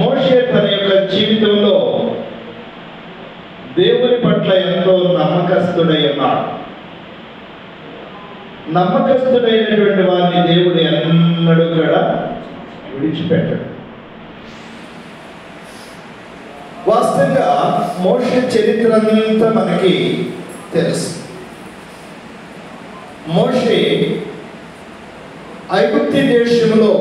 మోషే తన యొక్క జీవితంలో దేవుని పట్ల ఎంతో నమ్మకస్తుడై ఉన్నాడు. నమ్మకస్తుడైనటువంటి వారిని దేవుడు ఎన్నడూ కూడా విడిచిపెట్టాడు. వాస్తవంగా మోషే చరిత్ర అంతా మనకి తెలుసు. మోషే ఐగుప్తు దేశంలో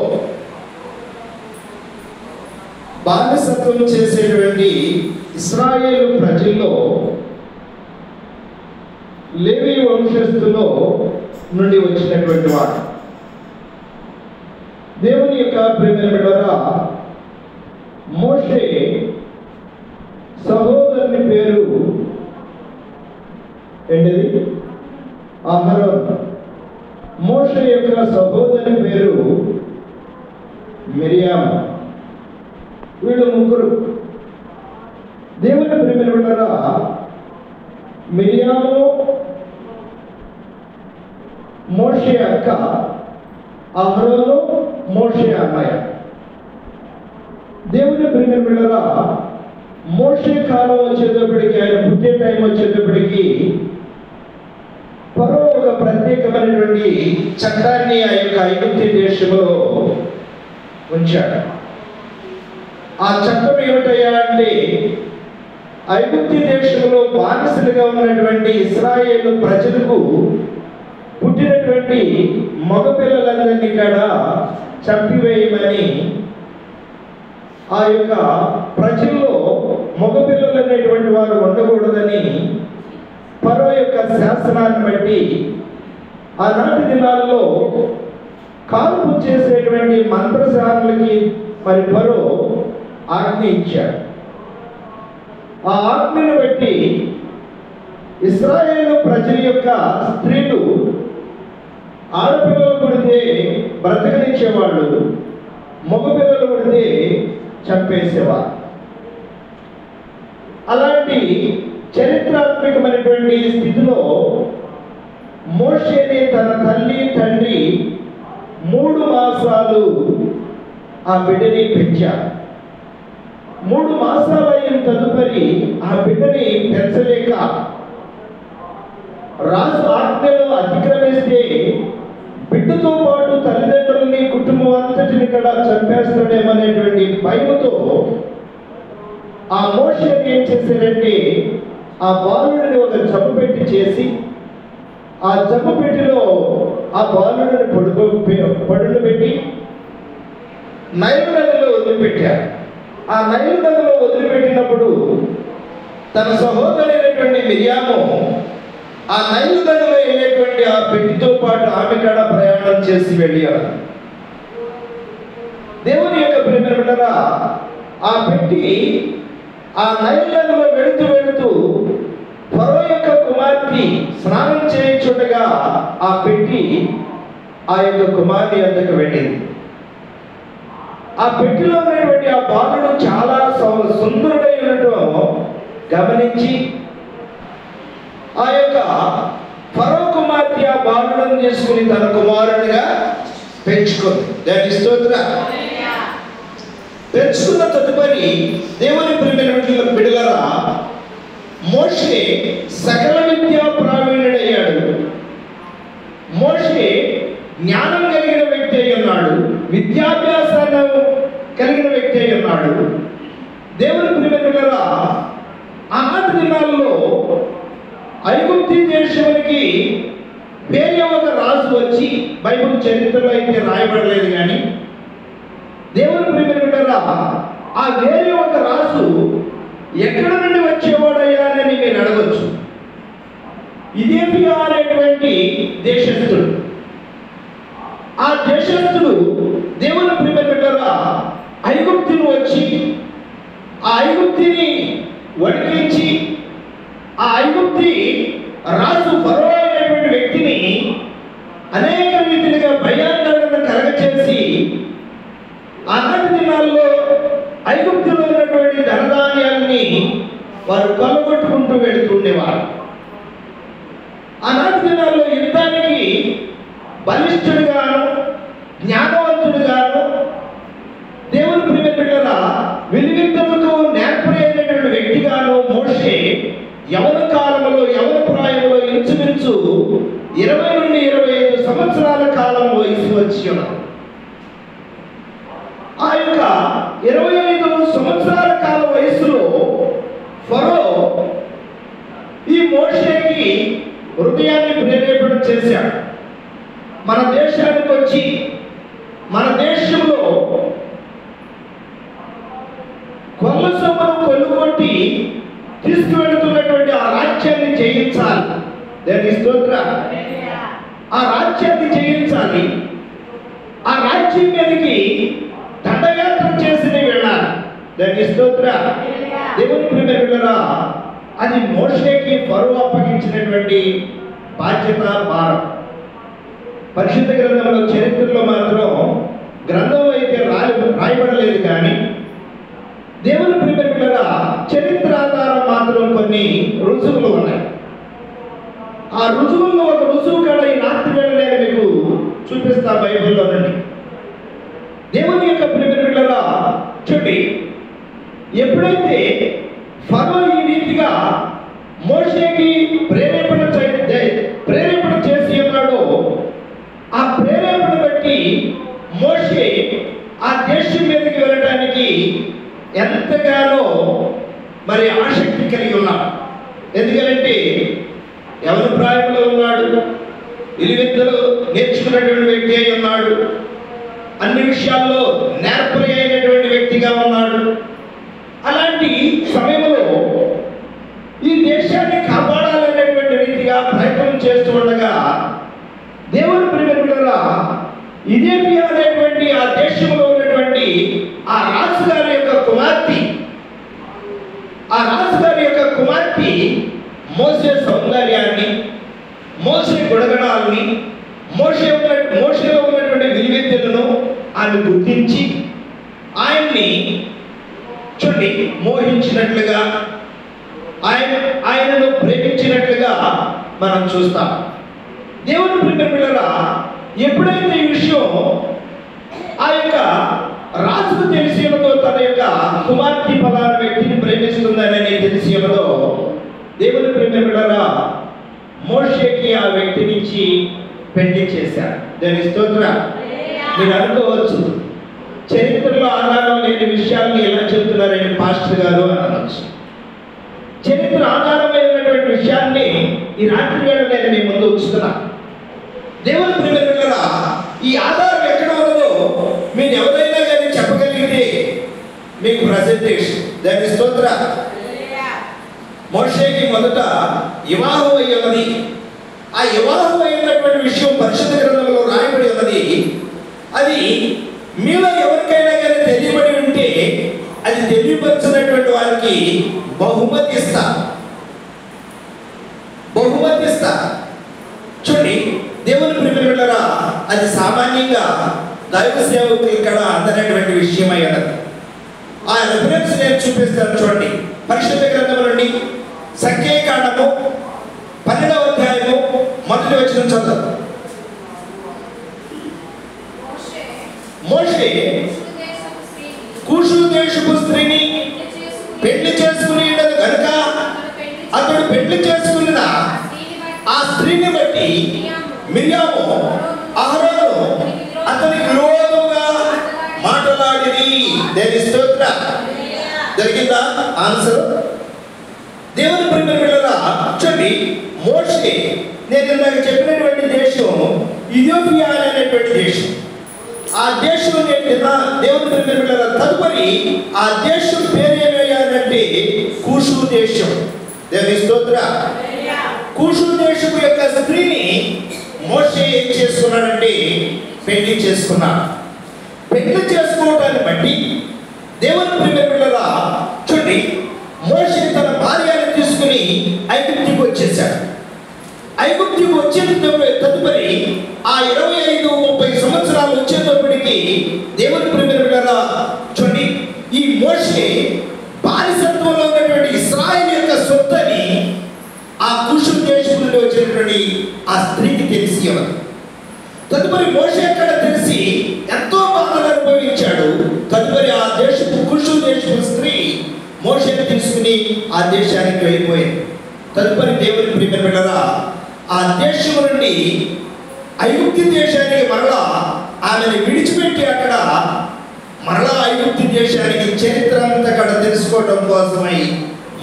బానిసత్వం చేసేటువంటి ఇశ్రాయేలు ప్రజల్లో లేవి వంశస్థులో నుండి వచ్చినటువంటి వాడు. దేవుని యొక్క ప్రియమైన బిడ్డలారా, మోషే సహోదరుని పేరు ఏంటిది? అహరోన్. మోషే యొక్క సహోదరుని పేరు మిరియాము. వీళ్ళు ముగ్గురు. దేవుని ప్రియమైన బిడ్డలారా, మిరియాము మోషే అక్క, అహరోను మోషే అన్నయ్య. దేవుని ప్రియమైన బిడ్డలారా, మోషే కాలం వచ్చేటప్పటికి, ఆయన పుట్టే టైం వచ్చేటప్పటికి ఫరో ఒక ప్రత్యేకమైనటువంటి చట్టాన్ని ఆ యొక్క ఐగుప్తు దేశంలో ఉంచాడు. ఆ చట్టం ఏమిటయ్యా అంటే, ఐగుప్తు దేశంలో బానిసలుగా ఉన్నటువంటి ఇశ్రాయేలు ప్రజలకు పుట్టినటువంటి మగపిల్లలందరినీ కూడా చంపివేయమని, ఆ యొక్క ప్రజల్లో మగపిల్లలు అనేటువంటి వారు ఉండకూడదని ఫరో యొక్క శాసనాన్ని బట్టి ఆనాటి దినాల్లో కాల్పు చేసేటువంటి మంత్రశాలకి మరి ఫరో ఆజ్ఞ ఇచ్చాడు. ఆ ఆజ్ఞను బట్టి ఇశ్రాయేలు ప్రజల యొక్క స్త్రీలు ఆడపిల్లలు పుడితే బ్రతకనిచ్చేవాళ్ళు, మగపిల్లలు పుడితే చంపేసేవారు. అలాంటి చరిత్రాత్మకమైనటువంటి స్థితిలో మోషేని తన తల్లి తండ్రి 3 మాసాలు ఆ బిడ్డని పెంచారు. 3 మాసాలు అయిన తదుపరి ఆ బిడ్డని పెంచలేక రాజు ఆజ్ఞను అతిక్రమిస్తే బిడ్డతో పాటు తల్లిదండ్రులని, కుటుంబం అంతటిని కూడా చంపేస్తాడేమనేటువంటి భయంతో ఆ మోషే ఏం చేశారంటే, ఆ బాలుడిని ఒక జబ్బు పెట్టి చేసి, ఆ జబ్బు పెట్టిలో ఆ బాలుడిని పడులు పెట్టి నైలు నదిలో వదిలిపెట్టారు. ఆ నైలు నదిలో వదిలిపెట్టినప్పుడు తన సహోదరైనటువంటి మిరియాము ఆ నైలు నదిలో వెళ్ళేటువంటి ఆ పెట్టితో పాటు ఆమె కాడ ప్రయాణం చేసి వెళ్ళారు. దేవుని యొక్క ప్రియమైన బిడ్డలారా, ఆ పెట్టి ఆ నైలు నదిలో వెళుతూ ఫరో యొక్క కుమార్తె స్నానం చేయించుండగా ఆ పెట్టి ఆ యొక్క కుమార్తె వద్దకు వెళ్ళింది. ఆ పెట్టిలో ఉన్నటువంటి ఆ బాలుడు చాలా సుందరుడై ఉండటం గమనించి ఆ యొక్క ఫరో కుమార్తె ఆ బాలుడును చేసుకుని తన కుమారునిగా పెంచుకుంది. దాని స్తోత్రం. పెంచుకున్న తదుపరి దేవుని ప్రియమైన బిడ్డలారా, మోషే సకల విద్యా ప్రావీణ్యుడయ్యాడు. మోషే జ్ఞానం కలిగిన వ్యక్తి అయి ఉన్నాడు, విద్యాభ్యాసాన్ని కలిగిన వ్యక్తి అయి ఉన్నాడు. దేవుని ప్రియమైన బిడ్డలారా, ఆనాటి దినాల్లో ఐగుప్తు దేశానికి వేరే ఒక రాజు వచ్చి, బైబిల్ చరిత్రలో అయితే రాయబడలేదు కానీ, దేవుని ప్రియమైన బిడ్డలారా, ఆ వేరే ఒక రాజు ఎక్కడ నుండి వచ్చేవాడయ్యా అని మీరు అడగచ్చు. ఇథియోపియా అనేటువంటి దేశస్థుడు. ఆ దేశస్థుడు దేవుని ప్రియమైన బిడ్డలారా ఐగుప్తును వచ్చి ఆ ఐగుప్తుని వణికించి ఆ ఐగుప్తి రాజు ఫరో అనేటువంటి వ్యక్తిని అనేక రీతిగా భయాందోళన కలగచేసి ఆనాటి దినాల్లో ఐగుప్తులో ఉన్నటువంటి ధనధాన్యాన్ని వారు కొల్లగొట్టుకుంటూ వెళుతుండేవారు. ఆనాటి దినాల్లో యుద్ధానికి బలిష్ఠుడుగాను జ్ఞానవంతుడుగాను దేవుని ప్రియమైన బిడ్డలారా విలువిద్యలకు నేర్పరి అయినటువంటి వ్యక్తిగాను మోషే యవన కాలంలో, యవన ప్రాయంలో ఇంచుమించు 20 నుండి 25 సంవత్సరాల కాలం వయసు వచ్చి ఉన్నాడు. ఆ యొక్క 25 సంవత్సరాల కాల వయసులో ఫరో ఈ మోషేకి హృదయాన్ని ప్రేరేపణ చేశాడు. మన దేశానికి వచ్చి మన దేశంలో కొల్ల సొమ్మును కొల్లుకొట్టి తీసుకువెళుతున్నటువంటి ఆ రాజ్యాన్ని జయించాలి. దాని స్తోత్రం. ఆ రాజ్యాన్ని జయించాలి. ఆ రాజ్యం మీదకి దండయాత్ర చేసి వెళ్ళాలి. దాని స్తోత్రం. దేవుని ప్రియమైన బిడ్డలారా, అది మోషేకి ఫరో అప్పగించినటువంటి బాధ్యత, భారం. పరిశుద్ధ గ్రంథంలో, చరిత్రలో మాత్రం గ్రంథంలో అయితే రాయబడలేదు, కానీ దేవుని ప్రియమైన బిడ్డలారా, చరిత్ర ఆధారం మాత్రం కొన్ని రుజువులు ఉన్నాయి. ఆ రుజువుల్లో ఒక రుజువు కూడా ఈ రాత్రి వేళ నేను మీకు చూపిస్తా బైబిల్లో నుండి. దేవుని యొక్క ప్రియమైన బిడ్డలారా, చూడండి, ఎప్పుడైతే ఫరో ఈ రీతిగా మోషేకి ప్రేరేపణ చేసి ఉన్నాడో, ఆ ప్రేరేపణ బట్టి మోషే ఆ దేశం మీదకి వెళ్ళడానికి ఎంతగానో మరి ఆసక్తి కలిగి ఉన్నాడు. ఎందుకంటే ఎవరి ప్రాయంలో ఉన్నాడు, విలువిద్యలు నేర్చుకున్నటువంటి వ్యక్తి అయి ఉన్నాడు, అన్ని విషయాల్లో నేర్పరి అయినటువంటి వ్యక్తిగా ఉన్నాడు. అలాంటి సమయంలో ఈ దేశాన్ని కాపాడాలనేటువంటి రీతిగా ప్రయత్నం చేస్తూ ఉండగా దేవుని ప్రియమైన బిడ్డలారా, ఇథియోపియా అనేటువంటి ఆ దేశంలో ఉన్నటువంటి ఆ రాజుగారి యొక్క కుమార్తె మోసే సౌందర్యాన్ని, మోసే గుణగణాలని, మోషేలో ఉన్నటువంటి విలువిద్యలను ఆమె గుర్తించి ఆయన్ని చూడండి మోహించినట్లుగా, ఆయనను ప్రేమించినట్లుగా మనం చూస్తాం. దేవుని ప్రియమైన బిడ్డలారా, ఎప్పుడైతే ఈ విషయం ఆ యొక్క రాజుకు తెలిసి ఉన్నదో, తన యొక్క కుమార్తె ఫలానా వ్యక్తిని ప్రేమిస్తుందని తెలిసి ఉన్నదో, దేవుని ప్రియమైన బిడ్డలారా, మోషేకి ఆ వ్యక్తి నుంచి పెళ్లి చేశారు. దాని స్తోత్రం. మీరు అనుకోవచ్చు, చరిత్రలో ఆధారం లేని విషయాన్ని ఎలా చెబుతున్నారని పాస్టర్ గారు అని అనవచ్చు. చరిత్ర ఆధారమైనటువంటి విషయాన్ని ఈ రాత్రి వేళ నేను మీ ముందు ఉంచుతున్నా. దేవుని ప్రియమైన బిడ్డలారా, ఈ ఆధారం ఎక్కడ ఉన్నదో మీరు ఎవరైనా కానీ చెప్పగలిగితే మీకు ప్రజెంటేషన్. దాని స్తోత్రం. మోషేకి మొదట వివాహం అయి ఉన్నది. ఆ వివాహం అయినటువంటి విషయం పరిశుద్ధ గ్రంథంలో రాయబడి ఉన్నది. అది మీలో ఎవరికైనా కానీ తెలియబడి ఉంటే అది తెలియపరిచినటువంటి వారికి బహుమతి ఇస్తా. చూడండి, దేవుని ప్రియమైన బిడ్డలారా, అది సామాన్యంగా దైవ సేవకులు ఇక్కడ అందనటువంటి విషయం అయ్యారు. ఆ రిఫరెన్స్ నేను చూపిస్తాను. చూడండి, పరిశుద్ధ గ్రంథం నుండి సంఖ్యాకాండము 12వ అధ్యాయము 1వ వచనం చదువు. మోషే కూషు దేశపు స్త్రీని పెళ్లి చేసుకుని గనుక అతడు పెళ్లి చేసుకున్న ఆ స్త్రీని బట్టి మిర్యాము అహరోను అతనికి విరోధంగా మాట్లాడిని. దేని స్తోత్రం. జరిగిందా ఆన్సర్? దేవుని ప్రియమైన బిడ్డలారా, చూడండి, మోషే నేను ఇందాక చెప్పినటువంటి దేశం ఇథియోపియా అనేటువంటి దేశం. ఆ దేశం దేవుని ప్రియమైన బిడ్డలారా, తదుపరి ఆ దేశం పేరు ఏమయ్యారంటే కూషు దేశం. దేవుని స్తోత్రం. కూషు దేశం యొక్క స్త్రీని మోషే ఏం చేసుకున్నాడంటే పెళ్లి చేసుకున్నాడు. పెళ్లి చేసుకోవడాన్ని బట్టి దేవుని ప్రియమైన బిడ్డలారా, చూడండి, మోషే తన భార్యను తీసుకుని ఐగుప్తుకు వచ్చేసాడు. ఐగుప్తుకు వచ్చిన తదుపరి ఆ 25-30 సంవత్సరాలు వచ్చేటప్పటికి దేవుని ప్రియమైన బిడ్డలారా, చూడండి, ఈ మోషే బానిసత్వంలో ఉన్నటువంటి ఇశ్రాయేలు యొక్క సొత్తని ఆ కూషు దేశం నుండి వచ్చినటువంటి ఆ స్త్రీకి తెలిసి ఉన్నది. తదుపరి మోషే అక్కడ తెలిసి ఎంతో బాధలు అనుభవించాడు. తదుపరి ఆ దేశపు కూషు దేశం దేశపు స్త్రీ మోషేని తీసుకుని ఆ దేశానికి వెళ్ళిపోయింది. తదుపరి దేవుని ప్రియమైన బిడ్డలారా, ఆ దేశం నుండి ఐగుప్తు దేశానికి మరలా ఆమెను విడిచిపెట్టి అక్కడ మరలా ఐగుప్తు దేశానికి చరిత్ర అంతా అక్కడ తెలుసుకోవడం కోసమై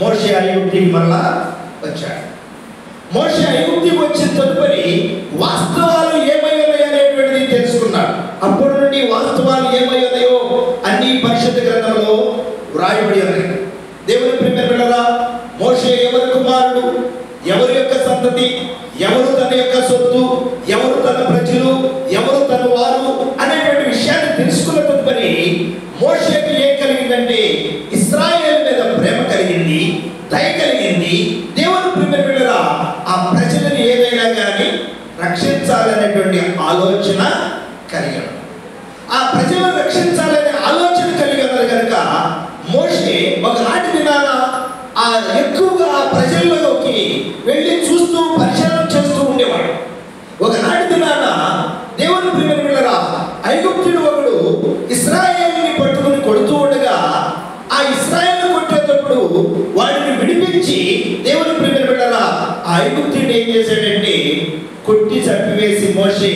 మోషే ఐగుప్తుకి మరలా వచ్చాడు. మోషే ఐగుప్తుకి వచ్చిన తదుపరి వాస్తవాలు ఏమై ఉన్నాయో అనేటువంటిది తెలుసుకున్నాడు. అప్పటి నుండి వాస్తవాలు ఏమై ఉన్నాయో అన్ని పరిశుద్ధ గ్రంథంలో వ్రాయబడి ఉన్నాయి. దేవుని ప్రియమైన బిడ్డలారా, మోషే ఎవరి కుమారుడు, ఎవరి యొక్క సంతతి, ఎవరు తన యొక్క సొత్తు, ఎవరు తన ప్రజలు, ఎవరు తన వారు అనేటువంటి విషయాన్ని తెలుసుకున్న తదుపరి మోషేకి ఏం కలిగిందంటే ఇశ్రాయేలు మీద ప్రేమ కలిగింది, దయ కలిగింది. దేవుని ప్రియమైన బిడ్డలారా, ఆ ప్రజలను ఏదైనా కానీ రక్షించాలనేటువంటి ఆలోచన కలిగాడు. ఆ ప్రజలను రక్షించాలనే ఆలోచన కలిగినారు కనుక మోషే ఒకనాటి దినాన ఆ ఎక్కువగా ఆ ప్రజల్లోకి వెళ్ళి చూస్తూ పరిశీలన చేస్తూ ఉండేవాడు. ఒకనాటి దినాన దేవుని ప్రియమైన బిడ్డలారా, ఐగుప్తుడు ఒకడు ఇశ్రాయేలుని పట్టుకుని కొడుతూ ఉండగా ఆ ఇశ్రాయేలు కొట్టేటప్పుడు వాడిని విడిపించి దేవుని ప్రియమైన బిడ్డలారా, ఆ ఐగుప్తుడు ఏం చేశాడంటే కొట్టి చంపివేసి మోషే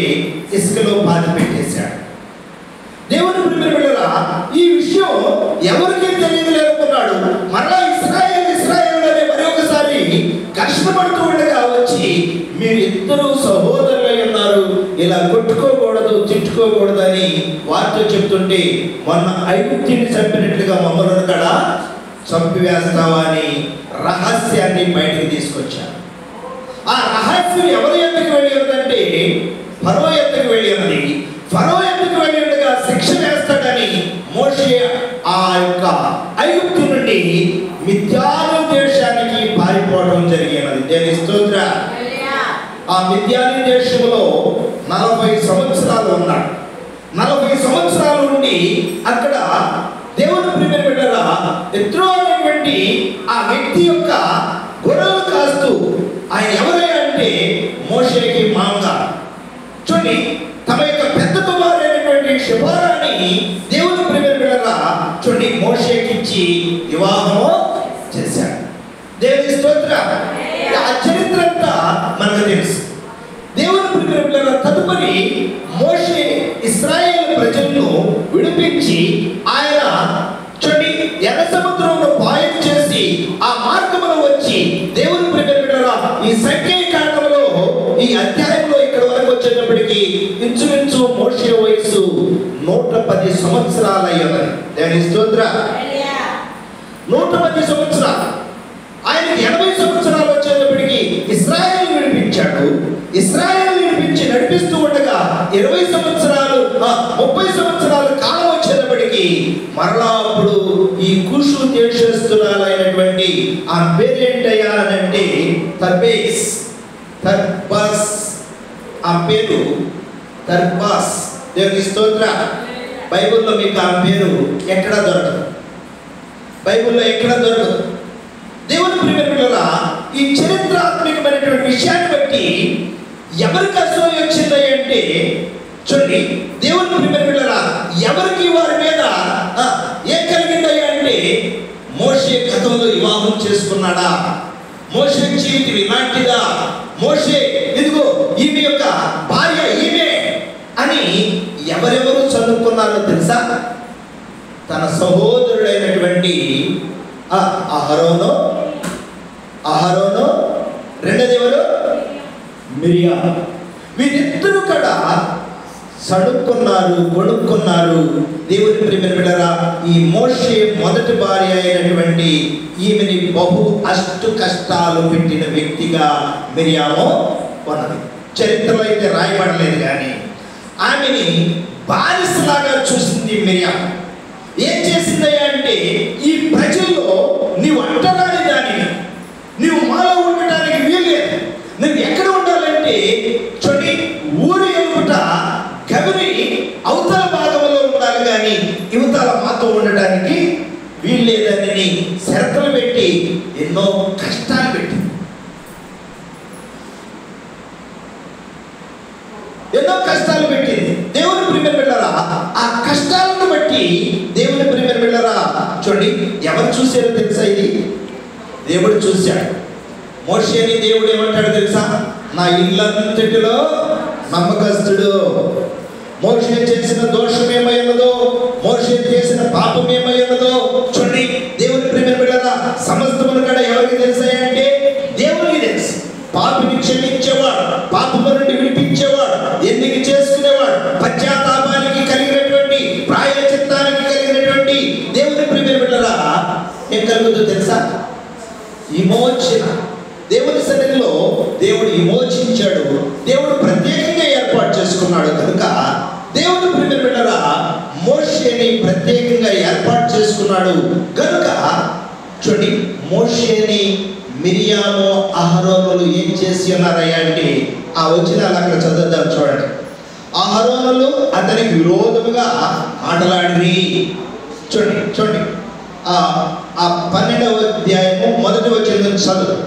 ఇసుకలో పాతి పెట్టేశాడు. దేవుని ప్రియమైన బిడ్డలారా, ఈ విషయం ఎవరికీ తెలియలేకున్నాడు. మరలా ఇశ్రాయేలు అనే మరి ఒకసారి కష్టపడుతూ ఉండగా వచ్చి మీరు ఇద్దరు సహోదరులై ఉన్నారు, ఇలా కొట్టుకోకూడదు తిట్టుకోకూడదు అని వారితో చెప్తుంటే మొన్న ఐగుప్తుని చంపినట్లుగా మమ్మల్ని కూడా చంపివేస్తావా అని రహస్యాన్ని బయటకు తీసుకొచ్చారు. ఆ రహస్యం ఎవరి ఎద్దకు వెళ్ళి ఉన్నదంటే ఫరో ఎద్దకు వెళ్ళి ఉన్నది. ఫరో ఎద్దకు వెళ్ళి ఉండగా శిక్ష వేస్తాడని మోషే ఆ యొక్క ఐగుప్తు నుండి మిద్యాను దేశానికి పారిపోవడం జరిగినది. దేని స్తోత్రం. ఆ మిద్యాను దేశంలో 40 సంవత్సరాలు ఉన్నాడు. 40 సంవత్సరాల నుండి అక్కడ దేవుని ప్రియమైన బిడ్డలారా, ఎత్రో అనేటువంటి ఆ వ్యక్తి యొక్క గొర్రెలు కాస్తూ ఆయన ఎవరై అంటే మోషేకి మామగా చూడండి, తమ యొక్క పెద్ద కుమారుడైనటువంటి షెఫారాని దేవుని ప్రియమైన బిడ్డలారా చూడండి మోషేకి ఇచ్చి వివాహం చేశాడు. దేవుని స్తోత్రం. ఆ చరిత్ర అంతా మనకు తెలుసు. దేవుని ప్రియమైన బిడ్డలారా, తదుపరి మోషే ఇశ్రాయేలు ప్రజలను విడిపించి ఆయన చూడండి ఎర్ర సముద్రంలో పాయం చేసి ఆ మార్గములో వచ్చి దేవుని ప్రియమైన బిడ్డలారా, ఈ సంఖ్యాకాండంలో ఈ అధ్యాయంలో ఇక్కడ వరకు వచ్చేటప్పటికి ఇంచుమించు మోషే వయసు 110 సంవత్సరాలు అయ్యారు. దేవుని స్తోత్రం. 110 సంవత్సరాలు. ఆయనకి 80 సంవత్సరాలు వచ్చేటప్పటికి ఇశ్రాయేలు విడిపించాడు. ఇశ్రాయేలు విడిపించి నడిపిస్తూ ఉండగా 20 సంవత్సరాలు 30 సంవత్సరాలు కాలం వచ్చేటప్పటికి మరలా అప్పుడు ఈ కూషు దేశస్తురాలైనటువంటి ఆ పేరేంటయ్యా అంటే తర్బస్. ఆ పేరు తర్బాస్. దేవుని స్తోత్రం. బైబిల్లో మీకు ఆ పేరు ఎక్కడా దొరకదు. బైబిల్లో ఎక్కడా దొరకదు. దేవుని ప్రియమైన బిడ్డలారా, ఈ చరిత్రాత్మకమైనటువంటి విషయాన్ని బట్టి ఎవరికి అసూయ వచ్చింది అంటే చూడండి, దేవుని ప్రియమైన బిడ్డలారా, ఎవరికి వారి మీద ఏం కలిగిందయ్యా అంటే మోషే గతంలో వివాహం చేసుకున్నాడా, మోషే జీవితం ఇలాంటిదా, మోషే ఇదిగో ఈమె యొక్క భార్య ఈమె అని ఎవరెవరు చదువుకున్నారో తెలుసా? తన సహోదరుడైనటువంటి అహరోను, రెండోది ఎవరు? మిరియా. వీరిద్దరూ కూడా సడుక్కున్నారు, కొనుక్కున్నారు. దేవుని ప్రియమైన బిడ్డలారా, ఈ మోషే మొదటి భార్య అయినటువంటి ఈమెని బహు అష్టు కష్టాలు పెట్టిన వ్యక్తిగా మిరియాము ఉన్నది. చరిత్రలో అయితే రాయబడలేదు, కానీ ఆమెని బానిసలాగా చూసింది మిరియా. ఏం చేసిందయ్యా అంటే ఈ ప్రజల్లో నీవు అంటరాని దానిని, నీవు మాలో ఉండటానికి వీల్లేదు. నువ్వు ఎక్కడ ఉండాలంటే చూడండి, ఊరు ఎలుగుట గవిని అవతల భాగంలో ఉండాలి, కానీ యువతల మాతో ఉండటానికి వీల్లేదని షరతులు పెట్టి ఎన్నో కష్టాలు పెట్టింది. దేవుని ప్రియమైన బిడ్డలారా, ఆ కష్టాలను బట్టి దేవుని ప్రియమైన బిడ్డలారా చూడండి, ఎవరు చూశారో తెలుసా? ఇది దేవుడు చూశాడు. మోషేని దేవుడు ఏమంటాడు తెలుసా? నా ఇల్లంతటిలో నమ్మకస్తుడు. మోషే చేసిన దోషం ఏమై ఉన్నదో, మోషే చేసిన పాపం ఏమై ఉన్నదో చూడండి. దేవుని ప్రేమ బిడ్డలారా, సమస్తమును కూడా ఎవరికి తెలుసాయంటే దేవునికి తెలుసు. పాపిని క్షమించేవాడు, పాపము నుండి విడిపించేవాడు, ఎన్నిక చేసుకునేవాడు, పశ్చాత్తాపానికి కలిగినటువంటి, ప్రాయశ్చిత్తానికి కలిగినటువంటి దేవుని ప్రేమ బిడ్డలారా ఏం కలుగుతుందో తెలుసా? విమోచన. దేవుని సన్నిధిలో దేవుడు విమోచించాడు. దేవుడు ప్రత్యేకంగా ఏర్పాటు చేసుకున్నాడు కనుక దేవుడు ప్రియ బిడ్డలారా మోషేని ప్రత్యేకంగా ఏర్పాటు చేసుకున్నాడు కనుక చూడండి, మోషేని మిరియాము అహరోనులు ఏం చేసి ఉన్నారయ్యా అంటే ఆ వచనాలు అక్కడ చదువుదాం చూడండి. అహరోనులు అతనికి విరోధముగా మాట్లాడిరి. చూడండి చూడండి, ఆ 12వ అధ్యాయము మొదటి వచనం చదువు.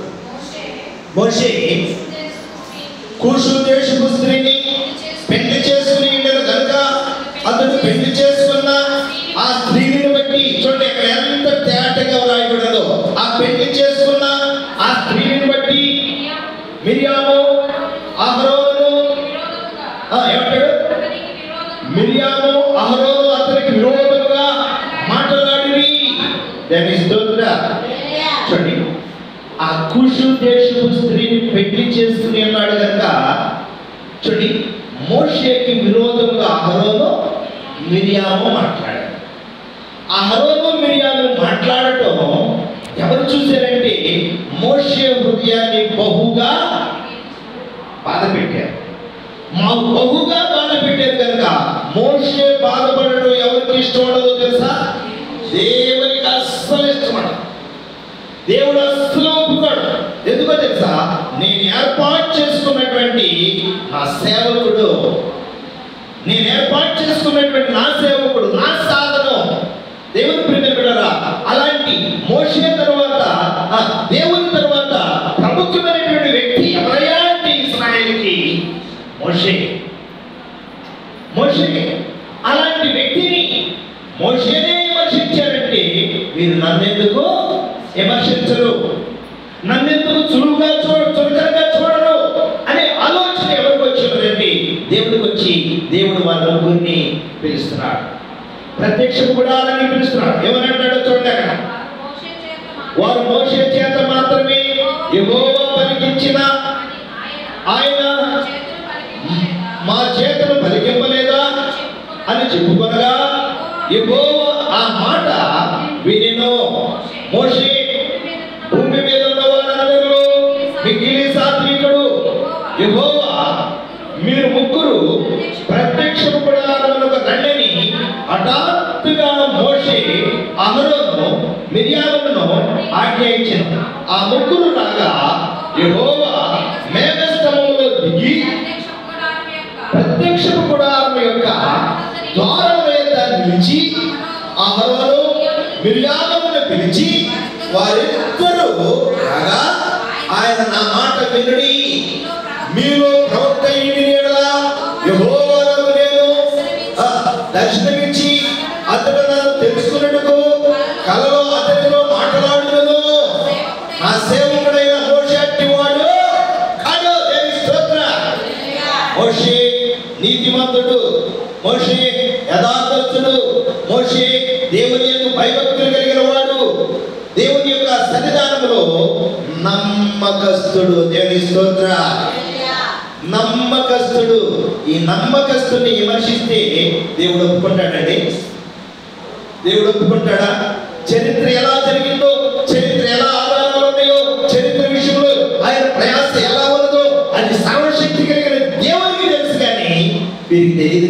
మోషే కూషు దేశపు స్త్రీని పెళ్లి చేసుకుని ఉండను కనుక అతడు పెళ్లి చేసుకున్న ఆ స్త్రీని బట్టి చూడండి అక్కడ ఎంత తేటగా రాయబడిందో. ఆ పెళ్లి చేసుకున్న ఆ స్త్రీని బట్టి మిరియాము అహరోను ఏమంటాడు? మిరియాము అహరోను అతనికి విరోధముగా మాట్లాడిరి. దాని స్తోత్రం. చూడండి, ఆ కూషు దేశపు స్త్రీని పెళ్లి చేసుకుని ఉన్నాడు కనుక చూడండి, మోషేకి విరోధంగా అహరోను మిరియాము మాట్లాడారు. అహరోను మిరియాము మాట్లాడటం ఎవరు చూశారంటే మోషే హృదయాన్ని బహుగా బాధ పెట్టారు. బహుగా బాధ పెట్టారు కనుక మోషే బాధపడటం ఎవరికి ఇష్టం ఉండదో తెలుసా? దేవునికి అస్సలు ఇష్టం ఉండదు. దేవుడు అస్సలు ఒప్పుకోడు. ఎందుకో తెలుసా? నేను ఏర్పాటు చేసుకున్నటువంటి నా సేవకుడు, నేను ఏర్పాటు చేసుకున్నటువంటి నా సేవకుడు, నా సాధనం దేవుని ప్రియ బిడ్డలారా, అలాంటి మోషే తర్వాత దేవుని తర్వాత ప్రముఖమైనటువంటి వ్యక్తి ఎవరయ్యా అంటే ఇశ్రాయేలుకి మోషే. అలాంటి వ్యక్తిని మోషేనే విమర్శించారంటే మీరు నన్నెందుకు విమర్శించరు, నన్నెందుకు చురుగ్గా చురుకరగా చూడరు అనే ఆలోచన ఎవరికి వచ్చిందంటే దేవుడికి వచ్చి దేవుడు వాళ్ళ ముగ్గురిని పిలుస్తున్నాడు. ప్రత్యక్ష గుడాలని పిలుస్తున్నాడు. ఏమనంటాడో చూడండి అక్కడ, వారు మోషే చేత మాత్రమే యెహోవా పలికించిన ఆయన మా చేతులు పలికింపలేదా అని చెప్పుకొనగా యెహోవా ఆ మాట వినెను. మోషే భూమి మీద ఉన్న వారందరిలో మిక్కిలి సాత్వికుడు యెహోవా, మీరు ముగ్గురు ప్రత్యక్ష గుడారమునకు రండని హఠాత్తుగా మోషే అహరోను మిరియామును ఆజ్ఞయించెను. ఆ ముగ్గురు రాగా యెహోవా మేఘస్తంభంలో దిగి ప్రత్యక్ష గుడారం యొక్క ద్వారం వద్ద నిలిచి అహరోను మిరియామును పిలిచి వారిద్దరూ రాగా ఆయన నా మాట వినుడి, మీలో ప్రవక్త ఈయన యెడల యెహోవాను నేను దర్శనమిచ్చి అతడు నన్ను తెలుసుకున్నట్టుకు కలలో అతనితో మాట్లాడును. నా సేవకుడైన మోషే అట్టివాడు కాడు. దేని స్తోత్రం. మోషే నీతిమంతుడు, మోషే యథార్థుడు, మోషే దేవుని యొక్క భయభక్తులు కలిగిన వాడు, దేవుని యొక్క సన్నిధానంలో నమ్మకస్తుడు. దేవుని స్తోత్రం. నమ్మకస్తుడు. ఈ నమ్మకస్తుని విమర్శిస్తే దేవుడు ఒప్పుకుంటాడండి? దేవుడు ఒప్పుకుంటాడా? చరిత్ర ఎలా జరిగిందో, చరిత్ర ఎలా ఆధారాలు ఉన్నాయో, చరిత్ర విషయంలో ఆయన ప్రయాస ఎలా ఉన్నదో అది సర్వశక్తి కలిగిన దేవునికి తెలుసు. కానీ వీరికి తెలియదు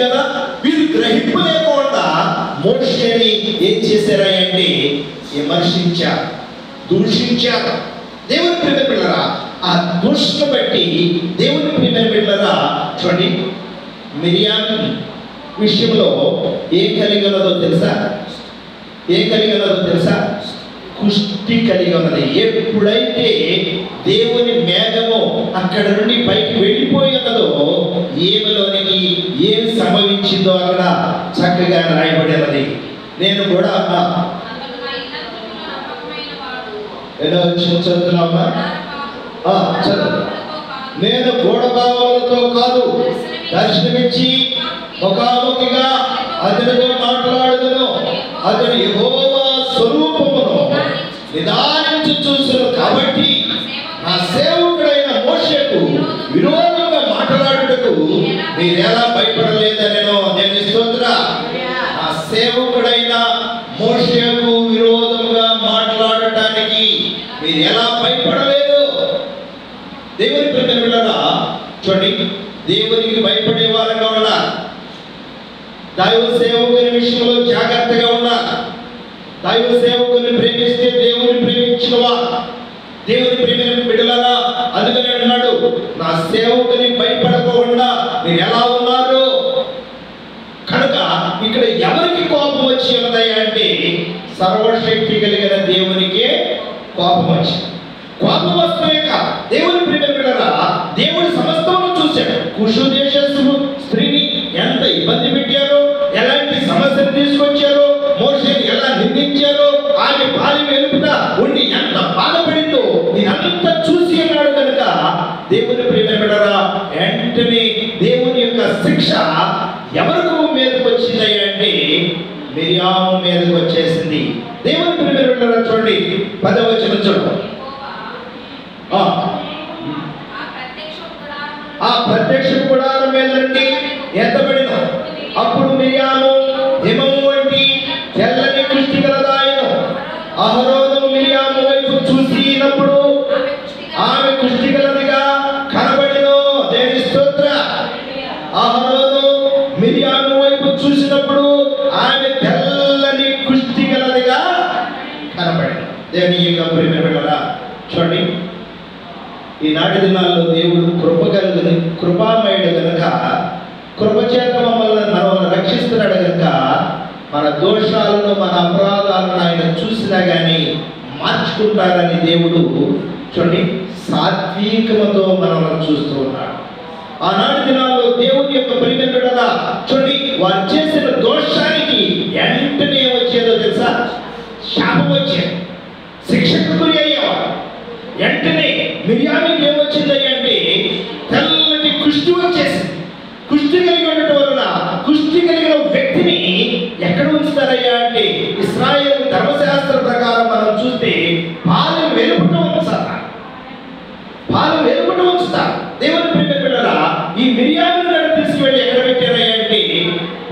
కదా, వీరు గ్రహింపు లేకుండా మోషేని ఏం చేశారా అంటే విమర్శించారు, దూషించారు. దేవుని ప్రియ బిడ్డలారా, ఆ దూషణ బట్టి దేవుని ప్రియ బిడ్డలారా చూడండి, మిరియాము విషయంలో ఏం కలిగి ఉన్నదో తెలుసా? కుష్టి కలిగి ఉన్నది. ఎప్పుడైతే దేవుని మేఘము అక్కడ నుండి పైకి వెళ్ళిపోయి ఉన్నదో ఏమిలోనికి ఏమి సంభవించిందో అక్కడ చక్కగా రాయబడినది. నేను కూడా ఎలా వచ్చిన చదువుతున్నామా? చదువు. నేను గూఢభావములతో కాదు, దర్శనమిచ్చి ముఖాముఖిగా అతనితో మాట్లాడుదును. అతడు యెహోవా స్వరూపమును నిదానించి చూసెను. కాబట్టి నా సేవకుడైన మోషేకు విరోధంగా మాట్లాడుటకు మీరెలా భయపడలేదనెను. నేను స్తోత్ర. నా సేవకుడైన మోషేకు విరోధంగా మాట్లాడటానికి మీరు ఎలా భయపడలేదు? దేవుని ప్రియమైన చూడండి, దేవునికి భయపడే వారంగా ఉన్నారు. దైవ సేవకుని విషయంలో జాగ్రత్తగా ఉన్నారు. దైవ సేవకుని ప్రేమిస్తే దేవుని ప్రేమించిన వారు. దేవుని ప్రేమ బిడ్డలారా, అందుకని అన్నాడు, నా సేవకుని భయపడకుండా మీరు ఎలా ఉన్నారు? కనుక ఇక్కడ ఎవరికి కోపం వచ్చి ఉన్నదయ్యా అంటే సర్వశక్తి కలిగిన దేవునికే కోపం వచ్చింది. కోపం వస్తే కాదు, దేవుని ప్రేమ బిడ్డలారా, దేవుడు సమస్తమును చూశాడు. కుషు దేశస్థులు స్త్రీని ఎంత ఇబ్బంది పెట్టారో, ఎలాంటి సమస్యలు తీసుకొచ్చారో, మోషేని ఎలా నిందించారో, ఆమె పాలి వెలుపుట ఉండి ఎంత బాధపడిందో ఇదంతా చూసి ఉన్నాడు. కనుక దేవుని ప్రేమ బిడ్డలారా, వెంటనే దేవుని యొక్క శిక్ష ఎవరికి మీదకి వచ్చిందయ్యా అంటే మిరియాము మీదకి వచ్చేసింది. దేవుని ప్రేమ బిడ్డలారా, చూడండి 10వ వచనం చూడండి. ఆ ప్రత్యక్ష గుడారం మీద నుండి ఎత్తబడిన అప్పుడు మిరియాము హిమము వంటి తెల్లని కుష్టి గలదాయను. అహరోను మిరియాము వైపు చూసినప్పుడు ఆమె కుష్టి గలదిగా కనబడిను. దేవుని స్తోత్ర. అహరోను మిరియాము వైపు చూసినప్పుడు ఆమె తెల్లని కుష్టి గలదిగా కనబడిను. దేవుని యొక్క ప్రేమ బిడ్డలారా, చూడండి, ఈనాటి దినాల్లో దేవుడు కృపామయుడు కనుక కృపచేత మనల్ని రక్షిస్తున్నాడు కనుక మన దోషాలను మన అపరాధాలను ఆయన చూసినా కానీ మార్చుకుంటారని దేవుడు చూడండి సాత్వికముతో మనల్ని చూస్తూ ఉన్నాడు. ఆనాటి దినాల్లో దేవుని యొక్క ప్రియమైన బిడ్డలారా, చూడండి, వారు చేసిన దోషానికి వెంటనే వచ్చేదో తెలుసా? శాపం వచ్చేది, శిక్షకు గురి అయ్యేవాడు. వెంటనే మిరియామికి ఏమొచ్చిందయ్యా అంటే తెల్లటి కుష్టి వచ్చేసింది. కుష్టి కలిగి ఉండటం వలన కుష్టి కలిగిన వ్యక్తిని ఎక్కడ ఉంచుతారయ్యా అంటే ఇశ్రాయేలు ధర్మశాస్త్ర ప్రకారం మనం చూస్తే పాలు వెలుపుట ఉంచుతారు. పాలు వెలుపుట ఉంచుతారు. దేవుని ప్రియ బిడ్డలారా, ఈ మిరియామిని తీసుకువెళ్ళి ఎక్కడ పెట్టారయ్యా అంటే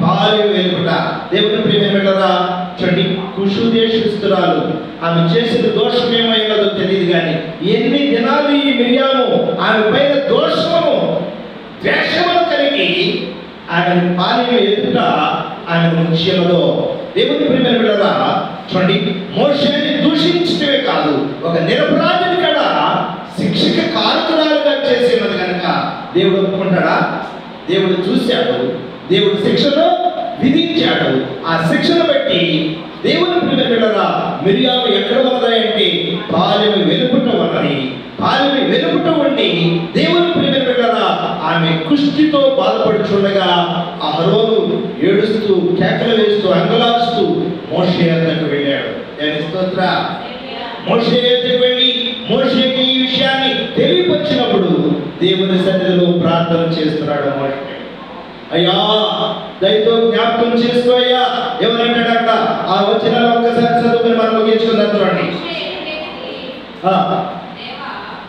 పాలు వెలుపుట. దేవుని ప్రియ బిడ్డలారా, చూడండి, కుషు దేశస్తురాలు ఆమె చేసిన దోషం ఏమైనదో తెలియదు కానీ ఎన్ని దినాలు ఈ మిరియాము ఆమె పైన దోషము ద్వేషమును కలిగి ఆమెను పాలి ఎదుట ఆమె ఉంచినదో. దేవుని ప్రియమైన బిడ్డలారా, చూడండి, మోషేని దూషించడమే కాదు, ఒక నిరపరాధిని కూడా శిక్షక కారకురాలుగా చేసేది కనుక దేవుడు ఒప్పుకుంటాడా? దేవుడు చూశాడు, దేవుడు శిక్షను విధించాడు. ఆ శిక్షను బట్టి దేవుని ప్రియమైన బిడ్డలారా, మిరియాము ఎక్కడ ఉన్నదంటే పాలెము వెలుపుట ఉన్నది. పాలెము వెలుపుట ఉండి దేవుని ప్రియమైన బిడ్డలారా, ఆమె కుష్టితో బాధపడుచుండగా అహరోను ఏడుస్తూ కేకలు వేస్తూ అంగలారుస్తూ మోషే వద్దకు వెళ్ళాడు. దేవుని స్తోత్ర. మోషే వద్దకు వెళ్ళి మోషేకి ఈ విషయాన్ని తెలియపరిచినప్పుడు దేవుని సన్నిధిలో ప్రార్థన చేస్తున్నాడు మోషే. అయ్యా, దయతో జ్ఞాపకం చేసుకోయ్యా. ఎవరంటాడు అక్కడ? ఆ వచనాలు ఒక్కసారి చదువుకుని మనం ముగించుకుందాం. చూడండి,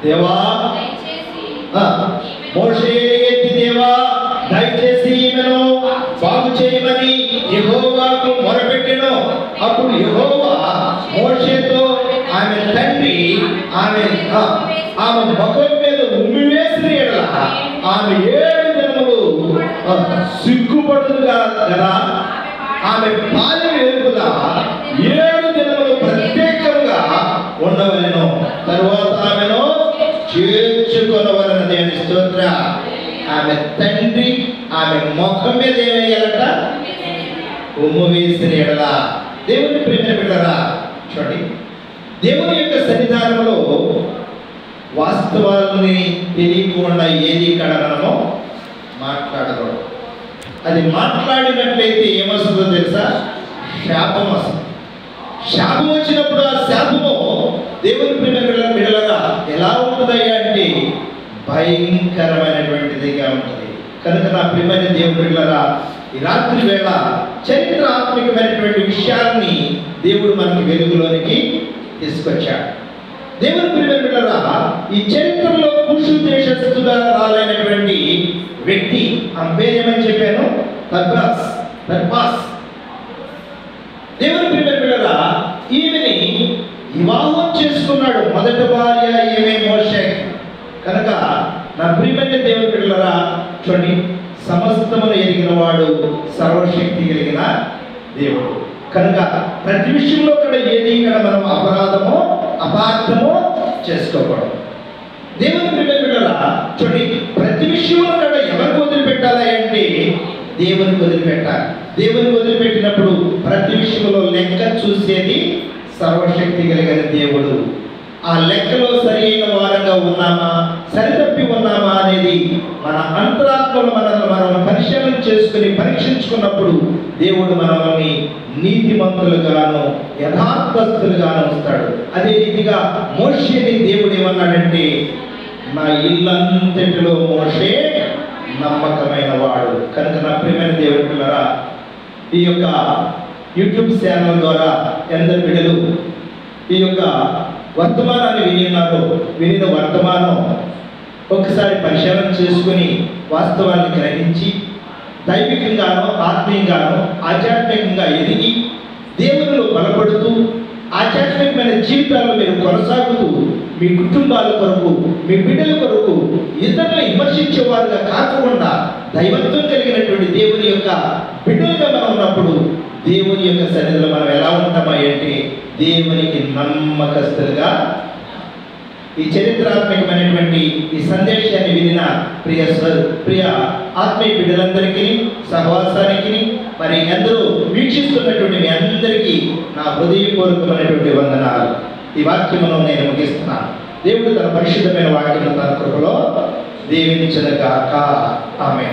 దేవా మోషే ఎత్తి, దేవా దయచేసి ఈమెను బాగు చేయమని యెహోవాకు మొరపెట్టెను. అప్పుడు యెహోవా మోషేతో ఆమె తండ్రి ఆమె ముఖం మీద ఉమ్మి వేసిన ఎడల ఆమె 7 దినములు సిగ్గుపడుగా కదా, ఆమె పాలెం ఎరుపుగా 7 దినములు ప్రత్యేకంగా ఉండవలెను. తరువాత ఆమెను చేర్చుకొనవలెను. దేవుని స్తోత్ర. ఆమె తండ్రి ఆమె ముఖం మీద ఏమయ్యాలట? ఉమ్ము వేసిన ఎడల. దేవుని ప్రియమైన బిడ్డలారా, చూడండి, దేవుని యొక్క సన్నిధానంలో వాస్తవాలని తెలియకుండా ఏది ఇక్కడ మనము మాట్లాడకూడదు. అది మాట్లాడినట్లయితే ఏమొస్తుందో తెలుసా? శాపం వస్తుంది. శాపం వచ్చినప్పుడు ఆ శాపము దేవుని ప్రేమ బిడ్డలారా ఎలా ఉంటుందయ్యా అంటే భయంకరమైనటువంటిదిగా ఉంటుంది. కనుక నా ప్రియమైన దేవుని బిడ్డలారా, ఈ రాత్రి వేళ చరిత్రాత్మకమైనటువంటి విషయాన్ని దేవుడు మనకి వెలుగులోనికి తీసుకొచ్చాడు. దేవుని ప్రియమైన బిడ్డలారా, ఈ చరిత్రలో కుషు దేశస్థుగా రాలైనటువంటి వ్యక్తి, ఆమె పేరేమని చెప్పాను? తర్బాస్. దేవుని ప్రియమైన బిడ్డలారా, ఈమెని వివాహం చేసుకున్నాడు. మొదటి భార్య ఈమె మోషే. కనుక నా ప్రియమైన దేవుని బిడ్డలారా, చూడండి, సమస్తమును ఎరిగిన వాడు, సర్వశక్తి కలిగిన దేవుడు. కనుక ప్రతి విషయంలో కూడా ఏది ఇక్కడ మనం అపరాధమో అపార్థమో చేసుకోకూడదు. దేవుని ప్రియమైన బిడ్డలారా, చూడండి, ప్రతి విషయంలో కూడా ఎవరికి వదిలిపెట్టాలి అంటే దేవునికి వదిలిపెట్టాలి. దేవునికి వదిలిపెట్టినప్పుడు ప్రతి విషయంలో లెక్క చూసేది సర్వశక్తి కలిగిన దేవుడు. ఆ లెక్కలో సరి అయిన వారంగా ఉన్నామా, సరితప్పి ఉన్నామా అనేది మన అంతరాత్మలో మనం పరిశీలన చేసుకుని పరీక్షించుకున్నప్పుడు దేవుడు మనల్ని నీతిమంతులుగాను యథార్థస్తులుగాను ఉంచుతాడు. అదే రీతిగా మోషేని దేవుడు ఏమన్నాడంటే, నా ఇల్లంతటిలో మోషే నమ్మకమైన వాడు. కనుక నా ప్రియమైన దేవుని పిల్లరా, ఈ యొక్క యూట్యూబ్ ఛానల్ ద్వారా ఎందరు బిడ్డలు ఈ యొక్క వర్తమానాన్ని వినిన వర్తమానం ఒకసారి పరిశీలన చేసుకుని వాస్తవాన్ని గ్రహించి దైవికంగానో ఆత్మీయంగానో ఆధ్యాత్మికంగా ఎదిగి దేవునిలో బలపడుతూ ఆధ్యాత్మికమైన జీవితాల్లో మీరు కొనసాగుతూ మీ కుటుంబాల కొరకు, మీ బిడ్డల కొరకు ఇతరులను విమర్శించేవారుగా కాకుండా దైవత్వం కలిగినటువంటి దేవుని యొక్క బిడ్డలుగా మనం ఉన్నప్పుడు దేవుని యొక్క సన్నిధిలో మనం ఎలా ఉంటామా అంటే దేవునికి నమ్మకస్తులుగా. ఈ చరిత్రాత్మకమైనటువంటి ఈ సందేశాన్ని వినిన ప్రియ ఆత్మీయ బిడ్డలందరికీ, సహవాసానికి, మరి అందరూ వీక్షిస్తున్నటువంటి మీ అందరికీ నా హృదయపూర్వకమైనటువంటి వందనాలు. ఈ వాక్యమును నేను ముగిస్తున్నాను. దేవుడు తన పరిశుద్ధమైన వాక్యము తన కృపలో దీవించునుగాక. ఆమేన్.